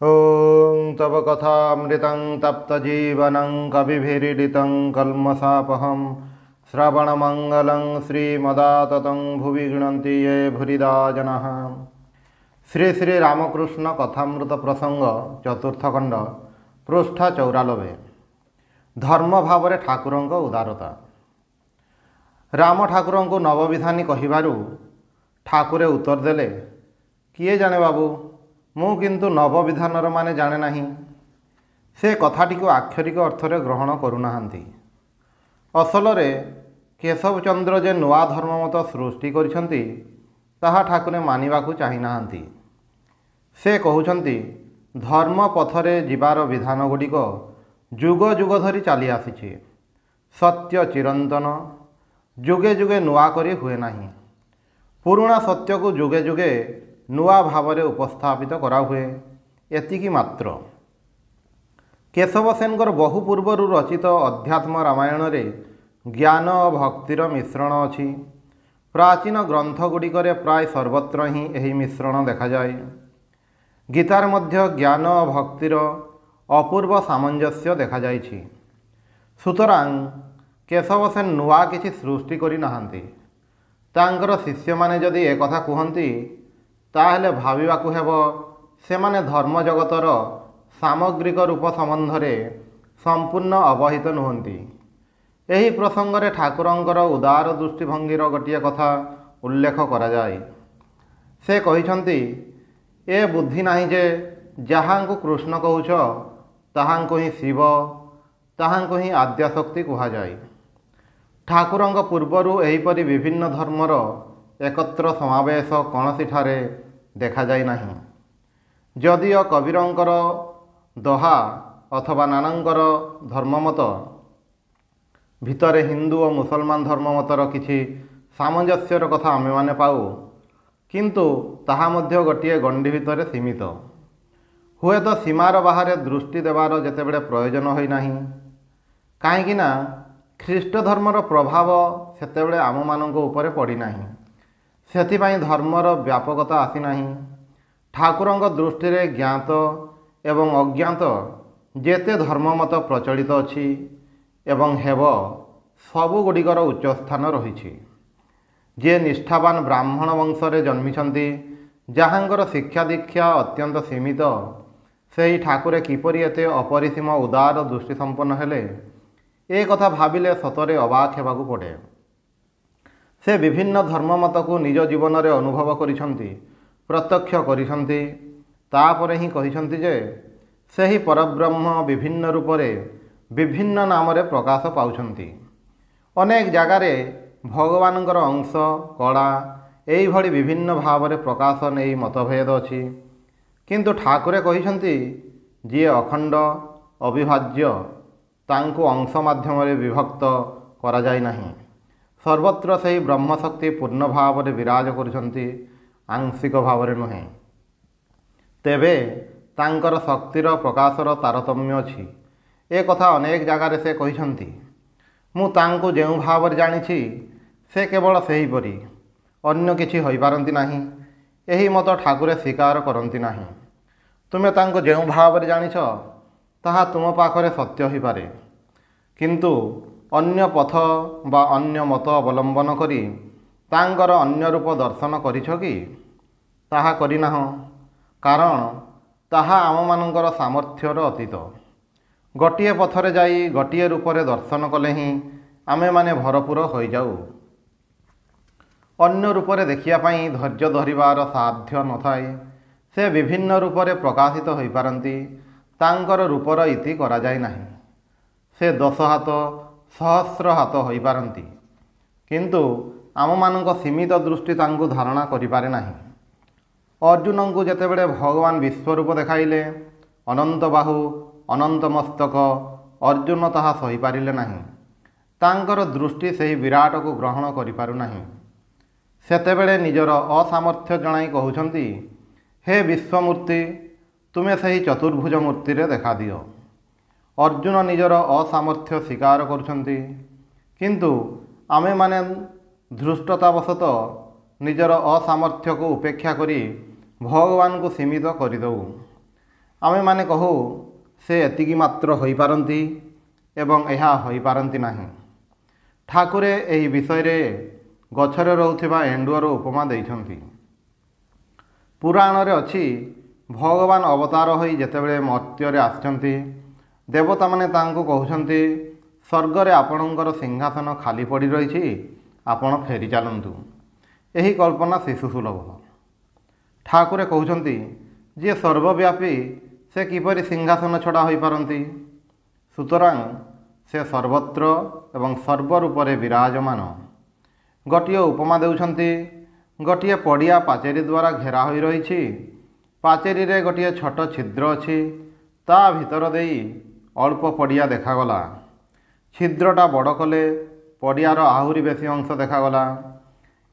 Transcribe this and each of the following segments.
ॐ तव कथामृतं तप्तजीवनं कविभिरीडितं कल्मषापहं श्रवणमङ्गलं श्रीमदाततं भुवि गृह्णन्ति ये भूरिदा जनाः। श्री श्री रामकृष्ण कथामृत प्रसंग चतुर्थ खंड पृष्ठ 94। धर्म भाव ठाकुरों उदारता। राम ठाकुरों को नवविधानी कहिबारु ठाकुरे उत्तर देले, किए जाने बाबू, मु किंतु नवविधानर माने जाने नहीं। से कथाटी को आक्षरिक अर्थरे ग्रहण करुनाहांती। असलरे केशव चंद्र जे नुआ धर्ममत सृष्टि करिसंती ताहा ठाकुरे मानिबाकू चाहि नाहांती। से कहउछंती धर्म पथरे जीवार विधान गुड़िक जुग जुग धरी चली आसीछि। सत्य चिरंतन, जुगे जुगे नुआ करी हुए नहीं। पुराणा सत्य को जुगे जुगे नुआ भावरे उपस्थापित करा हुए, एतिकी मात्र। केशव सेनकर बहु पूर्वर रचित अध्यात्म रामायण रे ज्ञान और भक्तिर मिश्रण अछि। प्राचीन ग्रंथ गुड़िकरे प्राय सर्वत्र ही एही मिश्रण देखा जाए। गीतार मध्य ज्ञान और भक्तिर अपूर्व सामंजस्य देखा जाइछि। सुतरां केशव सेन नुआ किछि सृष्टि करि नाहांती। तांकर शिष्य माने जदि ए कथा कहंती ताहेले भाविबाकू हेब सेमाने धर्म जगतर सामग्रिक रूप संबंधरे संपूर्ण अवहित नुहंती। एही प्रसंगरे ठाकुरंकर उदार दृष्टिभंगीर गोटिए कथा उल्लेख करा जाए। से कहिछंती, ए बुद्धि नाही जे जहाँको कृष्ण कहूछ ताहांको ही शिव, ताहांको ही आद्याशक्ति कहा जाए। ठाकुरंक पूर्वरु एहीपरि विभिन्न धर्मर एकत्र समावेश कौनसी ठारे देखा जाए नहीं। जदिओ कबीरंकर दोहा अथवा नानंकर धर्ममत भितरे हिंदू और मुसलमान धर्ममतर किछि सामंजस्यर कथा आमे माने पाऊ, किंतु ताहा मध्य गोटिए गंडी भितरे सीमित। हुए तो सीमार बाहर दृष्टि देवार जेतेबेले प्रयोजन होई नाही। काहेकि ना ख्रीष्ट धर्मर प्रभाव सेतेबेले आम मानंको उपरे पड़ी नाही। सेथिपाई धर्मर व्यापकता आसी नाही। ठाकुरंक दृष्टि रे ज्ञात एवं अज्ञात जेते धर्ममत प्रचलित अछि एवं हेब सबु गुड़िकर उच्च स्थान रही। जे निष्ठावान ब्राह्मण वंशरे जन्मिछंती, जहाँकर शिक्षा दीक्षा अत्यंत सीमित, सेही ठाकुरे किपरि एते अपरिसीम उदार दृष्टि संपन्न हेले, ए कथा भाविले सतरे अबाक हेबाकू पड़े। से विभिन्न धर्ममत को निज जीवन में अनुभव करिछंती, प्रत्यक्ष करिछंती, तापरे ही कहिछंती जे सेही परब्रह्म विभिन्न रूपरे विभिन्न नामरे प्रकाश पाउछंती। अनेक जगारे भगवानंकर अंश कला एई भली विभिन्न भावरे प्रकाश नहीं मतभेद अछि, किंतु ठाकुरे कहिछंती जे अखंड अविभाज्य तांको अंश माध्यम विभक्त करा जाय नाही। सर्वत्र से ब्रह्मशक्ति पूर्ण भाव में विराज करुछंती, आंशिक भाव में नुहे। तेबे तांकर शक्तिर प्रकाशर तारतम्य अछि। ए कथा अनेक जगार से कहिछंती। मु तांको जेउ भाव में जानिछि से केवल सेहीपरि, अन्य किछि होई पारंती नाही। एही मत ठाकुरे स्वीकार करंती नाही। तुमे तांको जेउ भाव में जानिछ ताहा तुम पाखरे सत्य होई पारे, किंतु अन्य पथ बा अन्य मत अवलंबन करी तांकर अन्य रूप दर्शन करिछ कि? ताहा करिनाह, कारण ताहा आम मानकर सामर्थ्यर अतीत। गोटिए पथरे जाई गोटिए रूपरे दर्शन कले ही आमे माने भरपूर हो जाऊ। अन्य रूपरे देखिया पाई धैर्य धरिबार साध्य नथाए। से विभिन्न रूपरे प्रकाशित हो पारंती, तांकर रूपर इति करा जाय नाही। से 10 हाथ सहस्र हाथ हो पारंती, किंतु आम मानक सीमित दृष्टि तांको धारणा करिपारे नाही। अर्जुन को जेतेबेले भगवान विश्वरूप देखाइले, अनंत बाहु अनंत मस्तक, अर्जुन ताहा सही पारिले नाही। तांकर दृष्टि सेही विराट को ग्रहण करिपारु नाही। सेतेबेले निजर असामर्थ्य जणाई कहउछंती, हे विश्वमूर्ति, तुमे सेही चतुर्भुज मूर्ति रे देखा दियो। अर्जुन निजर असामर्थ्य स्वीकार करुछंती, किंतु आमे माने धृष्टतावशत निजर असामर्थ्य को उपेक्षा करी भगवान को सीमित करदऊ। आमेमाने कहू से एतिकी मात्र होइपारंती एवं यह होइपारंती नाही। ठाकुरे एही विषय रे गछरे रहुथिबा एंडुअर उपमा देइछंती। पुराण रे अछि भगवान अवतार होई जेतेबेले मर्त्य रे आछंती देवता माने तांको कहउछंती स्वर्ग रे आपणकर सिंहासन खाली पड़ी रहिछि आपण फेरी चलंतु। एही कल्पना शिशु सुलभ। ठाकुरे कहउछंती जे सर्वव्यापी से किपरि सिंहासन छड़ा होई पारंती। सुतरां से सर्वत्र एवं सर्वरूपरे विराजमान। गोटिए उपमा देउछंती गोटिए पड़िया पाचेरी द्वारा घेरा होई रहिछि। पाचेरी रे गोटिए छोट छिद्र अछि। ता भितर देई अल्प पड़िया देखागला। छिद्रटा बड़ कले पड़ियार आहुरी बेसी अंश देखागला।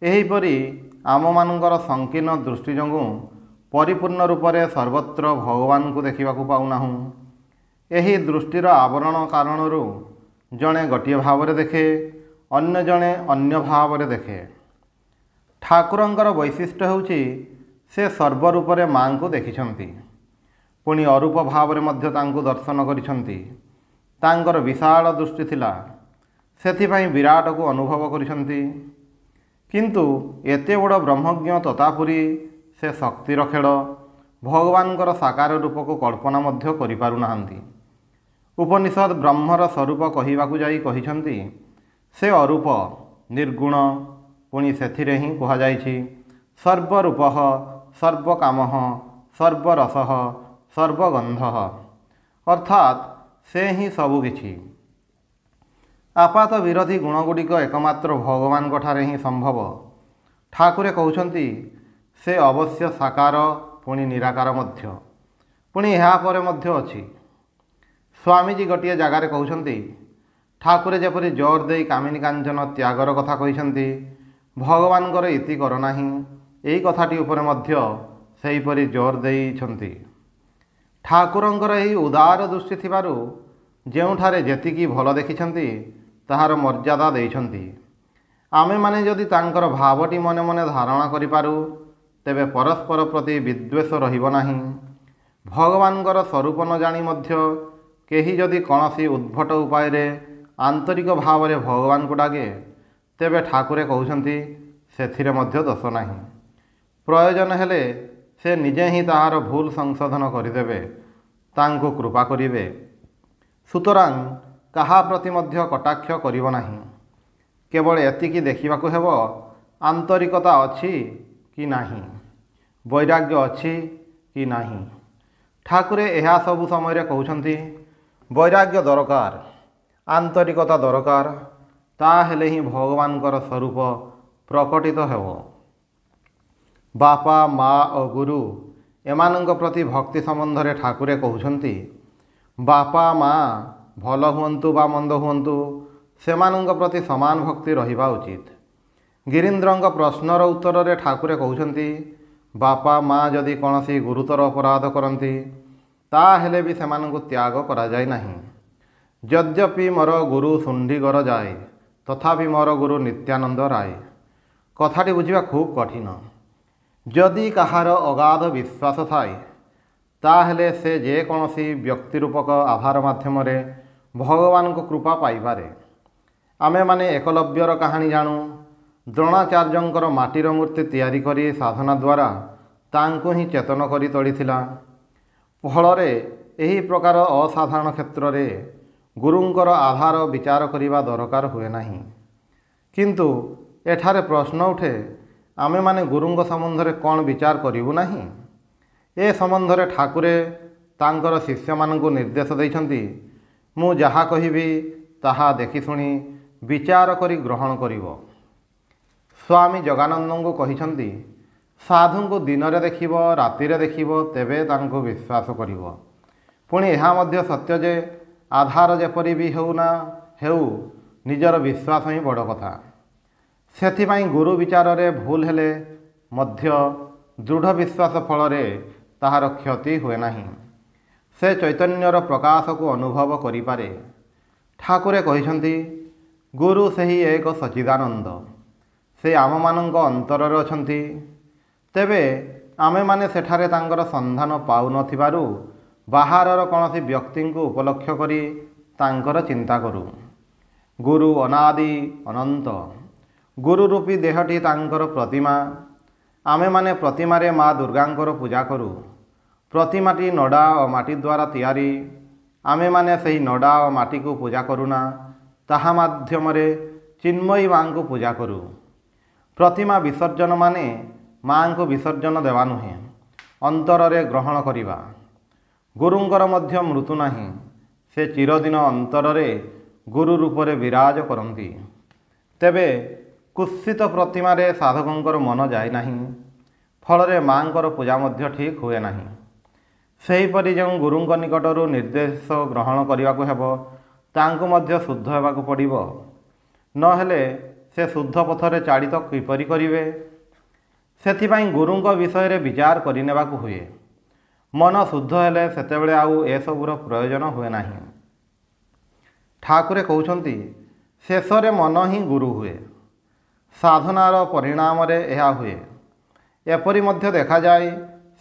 एहीपरि आममानଙ୍କର संकीर्ण दृष्टि जोगु परिपूर्ण रूपरे सर्वत्र भगवान को देखिबाकू पाउनाहु। एही दृष्टिर आवरण कारणरू जणे गोटिए भावरे देखे अन्य जणे अन्य भावरे देखे। ठाकुरंकर वैशिष्ट्य होउछि से सर्वरूपरे मां को देखिछंती पुणी अरूप भावरे मध्य तांको दर्शन करिछंती। तांकर विशाल दृष्टि थिला सेथिपाई विराट को अनुभव करिछंती। किंतु एते बड़ ब्रह्मज्ञ तथापुरी से शक्तिर खेल भगवानकर साकार रूप को कल्पना मध्य करि पारु नाहंती। उपनिषद ब्रह्मर स्वरूप कहिबाकू जाई कहिछंती से अरूप निर्गुण पुणी सेथिरे ही कहा जाइछि सर्वरूपः सर्वकामः सर्वरसः सर्वगंधः अर्थात से ही सबु किछि। आपात विरोधी गुणगुड़िक एकमात्र भगवान ठारे ही संभव। ठाकुरे कहउछंती से अवश्य साकार पुणी निराकार मध्य पुणी ଏହା ପରେ ମଧ୍ୟ ଅଛି। स्वामीजी गोटे जगार कहउछंती ठाकुरे जेपरि जोर दे कामिनी कांचन त्यागर कथा कहिछंती भगवानकर इति कर नाही। एही कथाटी उपरे मध्य सेहीपरि जोर देइछंती। ठाकुरंकर एही उदार दृष्टि थिबारु जेउठारे जेतिकी भल देखिछंती ताहार मर्यादा देइछंती। आमे माने जदि तांकर भावटी मने मने धारणा करि पारु तेबे परस्पर प्रति विद्वेष रहिब नाही। भगवानकर स्वरूप न जानी मध्य केही जदि कौनसी उद्भट उपाय रे आंतरिक भाव रे भगवान को डाके तेबे ठाकुरे कहउछंती सेथिरे मध्य दोष नाही। प्रयोजन हेले से निजे ही ताहार भूल संशोधन करिदेबे तांको कृपा करिवे। सुतरां काहा प्रति मध्य कटाक्ष करिब नाही। केवल एतिकी देखिबाकू हेबो आंतरिकता अछि कि नाही, वैराग्य अछि कि नाही। ठाकुरे एहा सबु समय कहउछंती वैराग्य दरकार आंतरिकता दरकार ताहेले ही भगवानकर स्वरूप प्रकटित हेबो। बापा माँ और गुरु एमानंक प्रति भक्ति संबंध रे ठाकुरे कहउछंती बापा माँ भल हुअंतु बा मंद हुअंतु सेमानंक प्रति समान भक्ति रहिबा उचित। गिरीन्द्रंक प्रश्नर उत्तर रे ठाकुरे कहउछंती बापा माँ जदि कौनसी गुरुतर अपराध करती ताहेले भी सेमानंकु त्याग करा जाय नाही। यद्यपि मोर गुरु सुंडीगर जाए तथापि मोर गुरु नित्यानंद राय। कथाटी बुझिबा खूब कठिन। जदि कहार अगाध विश्वास थाए ताहेले से जे कौनसी व्यक्तिरूपक आभार माध्यम रे भगवान को कृपा पाइबारे। आमे माने एकलव्यर कहानी जानू। द्रोणाचार्यंकर माटीर मूर्ति तैयारी करी साधना द्वारा तांको ही चेतन करी तोड़ीथिला। फलरे एही प्रकार असाधारण क्षेत्र रे गुरुंकर आधार विचार करिबा दरकार हुए नाही। किंतु एठारे प्रश्न उठे आमे माने गुरुंग संबंध रे कौन विचार करिबु नाही। ए संबंध रे ठाकुरे तांकर शिष्य मानकु निर्देश दैछंती मु जहा कहिबी ताहा देखि सुनी विचार करी ग्रहण करिवो। स्वामी जगानंद को कहिछंती साधु को दिन रे देखिबो राति रे देखिबो तेबे तांको विश्वास करिवो। पुणी एहा मध्य सत्य जे आधार जेपरि भी हेउना हेउ निजर विश्वास ही बड़ कथा। सेथिपाई गुरु विचार रे भूल हेले मध्य दृढ़ विश्वास फल रे ताहार क्षति हुए नाही। से चैतन्यर प्रकाश को अनुभव करिपारे। ठाकुरे कहिछंती गुरु सही एक सच्चिदानंद से आम मानक अंतर रे अछंती। तेबे आमे माने सेठारे तांकर संधान पाउ नथिबारु ବାହାରର କୌଣସି ବ୍ୟକ୍ତିଙ୍କୁ ଉପଲକ୍ଷ କରି ତାଙ୍କର ଚିନ୍ତା କରୁ। ଗୁରୁ ଅନାଦି ଅନନ୍ତ, ଗୁରୁ ରୂପୀ ଦେହଟି ତାଙ୍କର ପ୍ରତିମା। ଆମେମାନେ ପ୍ରତିମାରେ ମା ଦୁର୍ଗାଙ୍କର ପୂଜା କରୁ। ପ୍ରତିମାଟି ନଡ଼ା ଓ ମାଟି ଦ୍ୱାରା ତିଆରି। ଆମେମାନେ ସେହି ନଡ଼ା ଓ ମାଟିକୁ ପୂଜା କରୁନା, ତାହା ମାଧ୍ୟମରେ ଚିନ୍ମୟୀ ମାଙ୍କୁ ପୂଜା କରୁ। ପ୍ରତିମା ବିସର୍ଜନ ମାନେ ମାଙ୍କୁ ବିସର୍ଜନ ଦେବା ନୁହେଁ, ଅନ୍ତରରେ ଗ୍ରହଣ କରିବା। ଗୁରୁଙ୍କର ମଧ୍ୟ ମୃତ୍ୟୁ ନାହିଁ, ସେ ଚିରଦିନ ଅନ୍ତରରେ ଗୁରୁ ରୂପରେ ବିରାଜ କରନ୍ତି। ତେବେ କୁତ୍ସିତ ପ୍ରତିମାରେ ସାଧକଙ୍କର ମନ ଯାଏ ନାହିଁ, ଫଳରେ ମାଙ୍କର ପୂଜା ମଧ୍ୟ ଠିକ୍ ହୁଏ ନାହିଁ। ସେହିପରି ଯେଉଁ ଗୁରୁଙ୍କ ନିକଟରୁ ନିର୍ଦ୍ଦେଶ ଗ୍ରହଣ କରିବାକୁ ହେବ, ତାଙ୍କୁ ମଧ୍ୟ ଶୁଦ୍ଧ ହେବାକୁ ପଡ଼ିବ। ନହେଲେ ସେ ଶୁଦ୍ଧ ପଥରେ ଚାଳିତ କିପରି କରିବେ? ସେଥିପାଇଁ ଗୁରୁଙ୍କ ବିଷୟରେ ବିଚାର କରିନେବାକୁ ହୁଏ। ମନ ଶୁଦ୍ଧ ହେଲେ ସେତେବେଳେ ଆଉ ଏସବୁର ପ୍ରୟୋଜନ ହୁଏ ନାହିଁ। ଠାକୁରେ କହୁଛନ୍ତି, ଶେଷରେ ମନ ହିଁ ଗୁରୁ ହୁଏ। ସାଧନାର ପରିଣାମରେ ଏହା ହୁଏ। ଏପରି ମଧ୍ୟ ଦେଖାଯାଏ,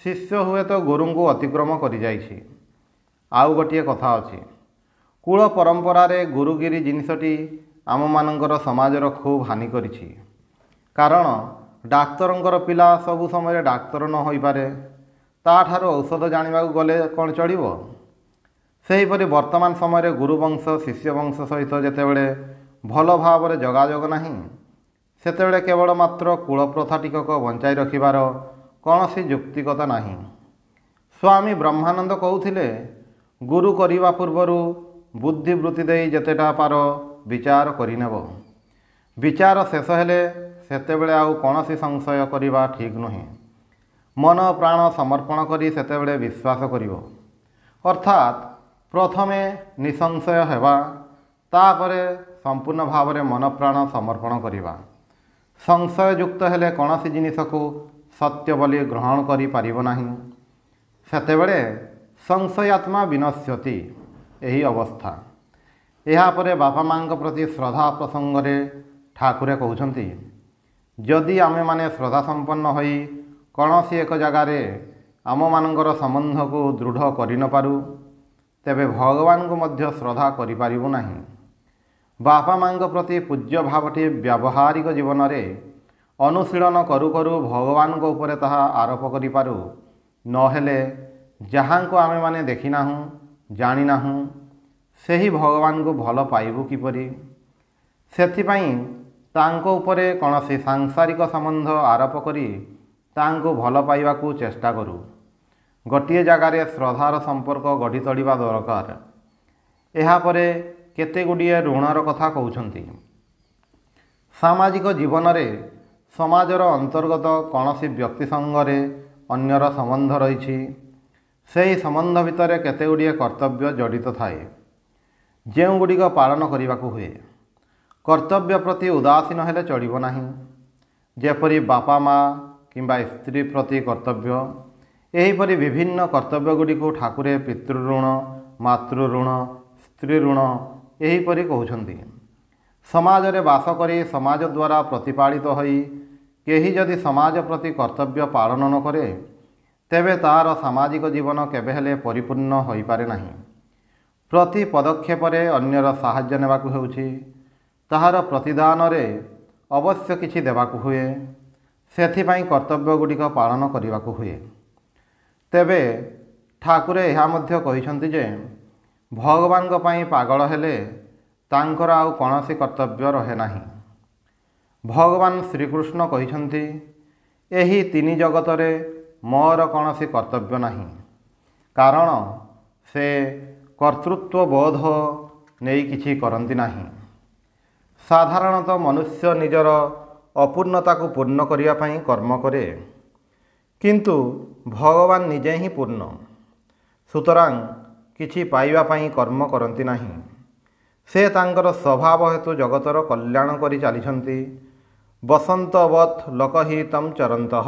ଶିଷ୍ୟ ହୁଏତ ଗୁରୁଙ୍କୁ ଅତିକ୍ରମ କରିଯାଇଛି। ଆଉ ଗୋଟିଏ କଥା ଅଛି, କୂଳ ପରମ୍ପରାରେ ଗୁରୁଗିରି ଜିନିଷଟି ଆମମାନଙ୍କର ସମାଜର ଖୁବ୍ ହାନି କରିଛି। କାରଣ ଡାକ୍ତରଙ୍କର ପିଲା ସବୁ ସମୟରେ ଡାକ୍ତର ନ ହୋଇପାରେ, ତାଠାରୁ ଔଷଧ ଜାଣିବାକୁ ଗଲେ କ'ଣ ଚଳିବ? ସେହିପରି ବର୍ତ୍ତମାନ ସମୟରେ ଗୁରୁବଂଶ ଶିଷ୍ୟବଂଶ ସହିତ ଯେତେବେଳେ ଭଲ ଭାବରେ ଯୋଗାଯୋଗ ନାହିଁ, ସେତେବେଳେ କେବଳ ମାତ୍ର କୂଳପ୍ରଥା ଟିକକ ବଞ୍ଚାଇ ରଖିବାର କୌଣସି ଯୌକ୍ତିକତା ନାହିଁ। ସ୍ୱାମୀ ବ୍ରହ୍ମାନନ୍ଦ କହୁଥିଲେ, ଗୁରୁ କରିବା ପୂର୍ବରୁ ବୁଦ୍ଧିବୃତ୍ତି ଦେଇ ଯେତେଟା ପାର ବିଚାର କରିନେବ। ବିଚାର ଶେଷ ହେଲେ ସେତେବେଳେ ଆଉ କୌଣସି ସଂଶୟ କରିବା ଠିକ୍ ନୁହେଁ। ମନ ପ୍ରାଣ ସମର୍ପଣ କରି ସେତେବେଳେ ବିଶ୍ୱାସ କରିବ। ଅର୍ଥାତ୍ ପ୍ରଥମେ ନିଃସଂଶୟ ହେବା, ତାପରେ ସମ୍ପୂର୍ଣ୍ଣ ଭାବରେ ମନ ପ୍ରାଣ ସମର୍ପଣ କରିବା। ସଂଶୟଯୁକ୍ତ ହେଲେ କୌଣସି ଜିନିଷକୁ ସତ୍ୟ ବୋଲି ଗ୍ରହଣ କରିପାରିବ ନାହିଁ। ସେତେବେଳେ ସଂଶୟାତ୍ମା ବିନଶ୍ୟତି, ଏହି ଅବସ୍ଥା। ଏହାପରେ ବାପା ମାଙ୍କ ପ୍ରତି ଶ୍ରଦ୍ଧା ପ୍ରସଙ୍ଗରେ ଠାକୁରେ କହୁଛନ୍ତି, ଯଦି ଆମେମାନେ ଶ୍ରଦ୍ଧା ସମ୍ପନ୍ନ ହୋଇ କୌଣସି ଏକ ଜାଗାରେ ଆମମାନଙ୍କର ସମ୍ବନ୍ଧକୁ ଦୃଢ଼ କରିନପାରୁ, ତେବେ ଭଗବାନଙ୍କୁ ମଧ୍ୟ ଶ୍ରଦ୍ଧା କରିପାରିବୁ ନାହିଁ। ବାପା ମାଙ୍କ ପ୍ରତି ପୂଜ୍ୟ ଭାବଟି ବ୍ୟାବହାରିକ ଜୀବନରେ ଅନୁଶୀଳନ କରୁ କରୁ ଭଗବାନଙ୍କ ଉପରେ ତାହା ଆରୋପ କରିପାରୁ। ନହେଲେ ଯାହାଙ୍କୁ ଆମେମାନେ ଦେଖିନାହୁଁ, ଜାଣିନାହୁଁ, ସେହି ଭଗବାନଙ୍କୁ ଭଲ ପାଇବୁ କିପରି? ସେଥିପାଇଁ ତାଙ୍କ ଉପରେ କୌଣସି ସାଂସାରିକ ସମ୍ବନ୍ଧ ଆରୋପ କରି ତାଙ୍କୁ ଭଲ ପାଇବାକୁ ଚେଷ୍ଟା କରୁ। ଗୋଟିଏ ଜାଗାରେ ଶ୍ରଦ୍ଧାର ସମ୍ପର୍କ ଗଢ଼ି ତୋଳିବା ଦରକାର। ଏହାପରେ କେତେଗୁଡ଼ିଏ ଋଣର କଥା କହୁଛନ୍ତି। ସାମାଜିକ ଜୀବନରେ ସମାଜର ଅନ୍ତର୍ଗତ କୌଣସି ବ୍ୟକ୍ତି ସଙ୍ଗରେ ଅନ୍ୟର ସମ୍ବନ୍ଧ ରହିଛି। ସେହି ସମ୍ବନ୍ଧ ଭିତରେ କେତେଗୁଡ଼ିଏ କର୍ତ୍ତବ୍ୟ ଜଡ଼ିତ ଥାଏ, ଯେଉଁଗୁଡ଼ିକ ପାଳନ କରିବାକୁ ହୁଏ। କର୍ତ୍ତବ୍ୟ ପ୍ରତି ଉଦାସୀନ ହେଲେ ଚଳିବ ନାହିଁ। ଯେପରି ବାପା ମା କିମ୍ବା ସ୍ତ୍ରୀ ପ୍ରତି କର୍ତ୍ତବ୍ୟ, ଏହିପରି ବିଭିନ୍ନ କର୍ତ୍ତବ୍ୟଗୁଡ଼ିକୁ ଠାକୁରେ ପିତୃଋଣ, ମାତୃଋଣ, ସ୍ତ୍ରୀ ଋଣ ଏହିପରି କହୁଛନ୍ତି। ସମାଜରେ ବାସ କରି ସମାଜ ଦ୍ୱାରା ପ୍ରତିପାଳିତ ହୋଇ କେହି ଯଦି ସମାଜ ପ୍ରତି କର୍ତ୍ତବ୍ୟ ପାଳନ ନ କରେ, ତେବେ ତାହାର ସାମାଜିକ ଜୀବନ କେବେହେଲେ ପରିପୂର୍ଣ୍ଣ ହୋଇପାରେ ନାହିଁ। ପ୍ରତି ପଦକ୍ଷେପରେ ଅନ୍ୟର ସାହାଯ୍ୟ ନେବାକୁ ହେଉଛି। ତାହାର ପ୍ରତିଦାନରେ ଅବଶ୍ୟ କିଛି ଦେବାକୁ ହୁଏ। ସେଥିପାଇଁ କର୍ତ୍ତବ୍ୟଗୁଡ଼ିକ ପାଳନ କରିବାକୁ ହୁଏ। ତେବେ ଠାକୁରେ ଏହା ମଧ୍ୟ କହିଛନ୍ତି ଯେ, ଭଗବାନଙ୍କ ପାଇଁ ପାଗଳ ହେଲେ ତାଙ୍କର ଆଉ କୌଣସି କର୍ତ୍ତବ୍ୟ ରହେ ନାହିଁ। ଭଗବାନ ଶ୍ରୀକୃଷ୍ଣ କହିଛନ୍ତି, ଏହି ତିନି ଜଗତରେ ମୋର କୌଣସି କର୍ତ୍ତବ୍ୟ ନାହିଁ। କାରଣ ସେ କର୍ତ୍ତୃତ୍ୱ ବୋଧ ନେଇ କିଛି କରନ୍ତି ନାହିଁ। ସାଧାରଣତଃ ମନୁଷ୍ୟ ନିଜର ଅପୂର୍ଣ୍ଣତାକୁ ପୂର୍ଣ୍ଣ କରିବା ପାଇଁ କର୍ମ କରେ, କିନ୍ତୁ ଭଗବାନ ନିଜେ ହିଁ ପୂର୍ଣ୍ଣ। ସୁତରାଂ କିଛି ପାଇବା ପାଇଁ କର୍ମ କରନ୍ତି ନାହିଁ। ସେ ତାଙ୍କର ସ୍ୱଭାବ ହେତୁ ଜଗତର କଲ୍ୟାଣ କରି ଚାଲିଛନ୍ତି। ବସନ୍ତବତ୍ ଲୋକହିତଂ ଚରନ୍ତଃ।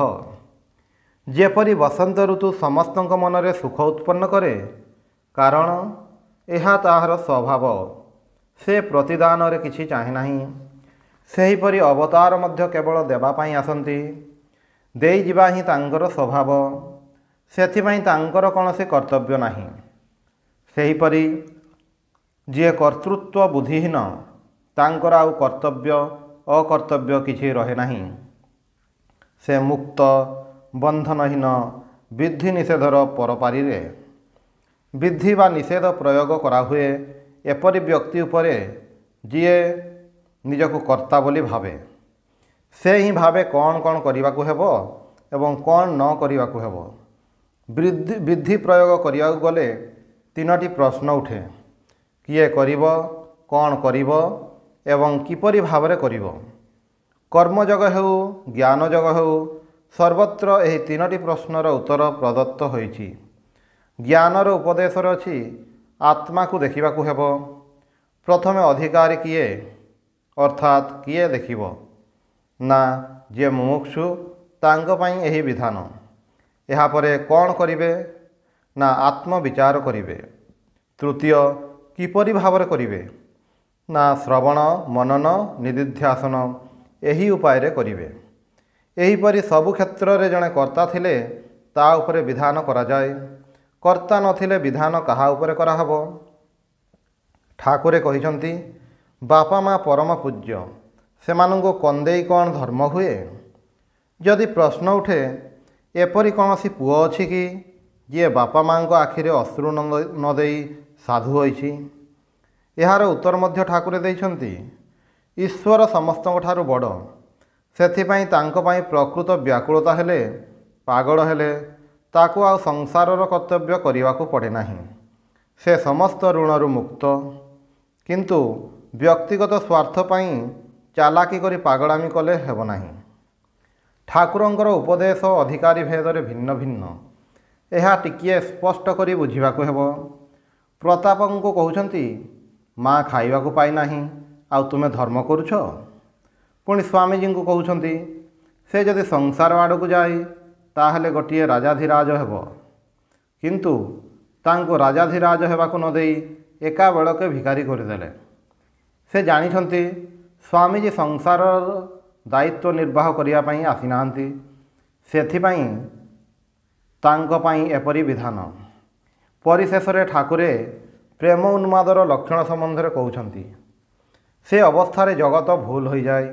ଯେପରି ବସନ୍ତ ଋତୁ ସମସ୍ତଙ୍କ ମନରେ ସୁଖ ଉତ୍ପନ୍ନ କରେ, କାରଣ ଏହା ତାହାର ସ୍ୱଭାବ। ସେ ପ୍ରତିଦାନରେ କିଛି ଚାହେଁ ନାହିଁ। ସେହିପରି ଅବତାର ମଧ୍ୟ କେବଳ ଦେବା ପାଇଁ ଆସନ୍ତି। ଦେଇଯିବା ହିଁ ତାଙ୍କର ସ୍ୱଭାବ। ସେଥିପାଇଁ ତାଙ୍କର କୌଣସି କର୍ତ୍ତବ୍ୟ ନାହିଁ। ସେହିପରି ଯିଏ କର୍ତ୍ତୃତ୍ୱ ବୁଦ୍ଧିହୀନ ତାଙ୍କର ଆଉ କର୍ତ୍ତବ୍ୟ ଅକର୍ତ୍ତବ୍ୟ କିଛି ରହେ ନାହିଁ। ସେ ମୁକ୍ତ ବନ୍ଧନହୀନ ବିଧି ନିଷେଧର ପରପାରିରେ। ବିଧି ବା ନିଷେଧ ପ୍ରୟୋଗ କରାହୁଏ ଏପରି ବ୍ୟକ୍ତି ଉପରେ ଯିଏ ନିଜକୁ କର୍ତ୍ତା ବୋଲି ଭାବେ। ସେ ହିଁ ଭାବେ କ'ଣ କ'ଣ କରିବାକୁ ହେବ ଏବଂ କ'ଣ ନ କରିବାକୁ ହେବ। ବିଧି ପ୍ରୟୋଗ କରିବାକୁ ଗଲେ ତିନୋଟି ପ୍ରଶ୍ନ ଉଠେ। କିଏ କରିବ, କ'ଣ କରିବ ଏବଂ କିପରି ଭାବରେ କରିବ। କର୍ମଯୋଗ ହେଉ ଜ୍ଞାନଯୋଗ ହେଉ ସର୍ବତ୍ର ଏହି ତିନୋଟି ପ୍ରଶ୍ନର ଉତ୍ତର ପ୍ରଦତ୍ତ ହୋଇଛି। ଜ୍ଞାନର ଉପଦେଶରେ ଅଛି ଆତ୍ମାକୁ ଦେଖିବାକୁ ହେବ। ପ୍ରଥମେ ଅଧିକାରୀ କିଏ ଅର୍ଥାତ୍ କିଏ ଦେଖିବ ନା ଯିଏ ମୁମୁକ୍ଷୁ ତାଙ୍କ ପାଇଁ ଏହି ବିଧାନ। ଏହାପରେ କ'ଣ କରିବେ ନା ଆତ୍ମବିଚାର କରିବେ। ତୃତୀୟ କିପରି ଭାବରେ କରିବେ ନା ଶ୍ରବଣ ମନନ ନିଦିଧ୍ୟାସନ ଏହି ଉପାୟରେ କରିବେ। ଏହିପରି ସବୁ କ୍ଷେତ୍ରରେ ଜଣେ କର୍ତ୍ତା ଥିଲେ ତା ଉପରେ ବିଧାନ କରାଯାଏ। କର୍ତ୍ତା ନଥିଲେ ବିଧାନ କାହା ଉପରେ କରାହେବ। ଠାକୁରେ କହିଛନ୍ତି ବାପା ମା ପରମ ପୂଜ୍ୟ, ସେମାନଙ୍କୁ କନ୍ଦେଇ କ'ଣ ଧର୍ମ ହୁଏ। ଯଦି ପ୍ରଶ୍ନ ଉଠେ ଏପରି କୌଣସି ପୁଅ ଅଛି କି ଯିଏ ବାପା ମାଙ୍କ ଆଖିରେ ଅଶ୍ରୁ ନ ଦେଇ ସାଧୁ ହୋଇଛି। ଏହାର ଉତ୍ତର ମଧ୍ୟ ଠାକୁରେ ଦେଇଛନ୍ତି। ଈଶ୍ୱର ସମସ୍ତଙ୍କ ଠାରୁ ବଡ଼, ସେଥିପାଇଁ ତାଙ୍କ ପାଇଁ ପ୍ରକୃତ ବ୍ୟାକୁଳତା ହେଲେ ପାଗଳ ହେଲେ ତାକୁ ଆଉ ସଂସାରର କର୍ତ୍ତବ୍ୟ କରିବାକୁ ପଡ଼େ ନାହିଁ। ସେ ସମସ୍ତ ଋଣରୁ ମୁକ୍ତ। କିନ୍ତୁ ବ୍ୟକ୍ତିଗତ ସ୍ୱାର୍ଥ ପାଇଁ ଚାଲାକି କରି ପାଗଳାମି କଲେ ହେବ ନାହିଁ। ଠାକୁରଙ୍କର ଉପଦେଶ ଅଧିକାରୀ ଭେଦରେ ଭିନ୍ନ ଭିନ୍ନ। ଏହା ଟିକିଏ ସ୍ପଷ୍ଟ କରି ବୁଝିବାକୁ ହେବ। ପ୍ରତାପଙ୍କୁ କହୁଛନ୍ତି ମା ଖାଇବାକୁ ପାଇନାହିଁ ଆଉ ତୁମେ ଧର୍ମ କରୁଛ। ପୁଣି ସ୍ୱାମୀଜୀଙ୍କୁ କହୁଛନ୍ତି ସେ ଯଦି ସଂସାର ଆଡ଼କୁ ଯାଏ ତାହେଲେ ଗୋଟିଏ ରାଜାଧିରାଜ ହେବ। କିନ୍ତୁ ତାଙ୍କୁ ରାଜାଧିରାଜ ହେବାକୁ ନ ଦେଇ ଏକାବେଳକେ ଭିକାରୀ କରିଦେଲେ। ସେ ଜାଣିଛନ୍ତି ସ୍ୱାମୀଜୀ ସଂସାରର ଦାୟିତ୍ୱ ନିର୍ବାହ କରିବା ପାଇଁ ଆସିନାହାନ୍ତି। ସେଥିପାଇଁ ତାଙ୍କ ପାଇଁ ଏପରି ବିଧାନ। ପରିଶେଷରେ ଠାକୁରେ ପ୍ରେମ ଉନ୍ମାଦର ଲକ୍ଷଣ ସମ୍ବନ୍ଧରେ କହୁଛନ୍ତି। ସେ ଅବସ୍ଥାରେ ଜଗତ ଭୁଲ ହୋଇଯାଏ।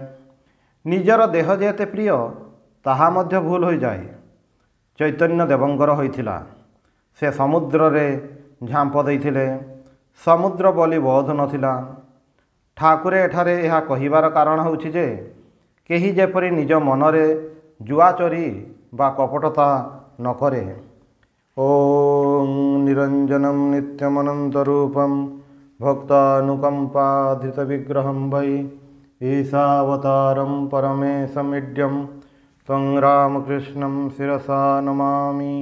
ନିଜର ଦେହ ଯେତେ ପ୍ରିୟ ତାହା ମଧ୍ୟ ଭୁଲ ହୋଇଯାଏ। ଚୈତନ୍ୟ ଦେବଙ୍କର ହୋଇଥିଲା। ସେ ସମୁଦ୍ରରେ ଝାମ୍ପ ଦେଇଥିଲେ। ସମୁଦ୍ର ବୋଲି ବୋଧ ନଥିଲା। ଠାକୁରେ ଏଠାରେ ଏହା କହିବାର କାରଣ ହେଉଛି ଯେ କେହି ଯେପରି ନିଜ ମନରେ ଜୁଆଚୋରି ବା କପଟତା ନ କରେ। ଓಂ ନିରଞ୍ଜନଂ ନିତ୍ୟମନନ୍ତରୂପଂ ଭକ୍ତାନୁକମ୍ପାଧୃତବିଗ୍ରହଂ ବୈ ଈଶାବତାରଂ ପରମେଶମିଡ୍ୟଂ ତ୍ୱଂ ରାମକୃଷ୍ଣଂ ଶିରସା ନମାମି।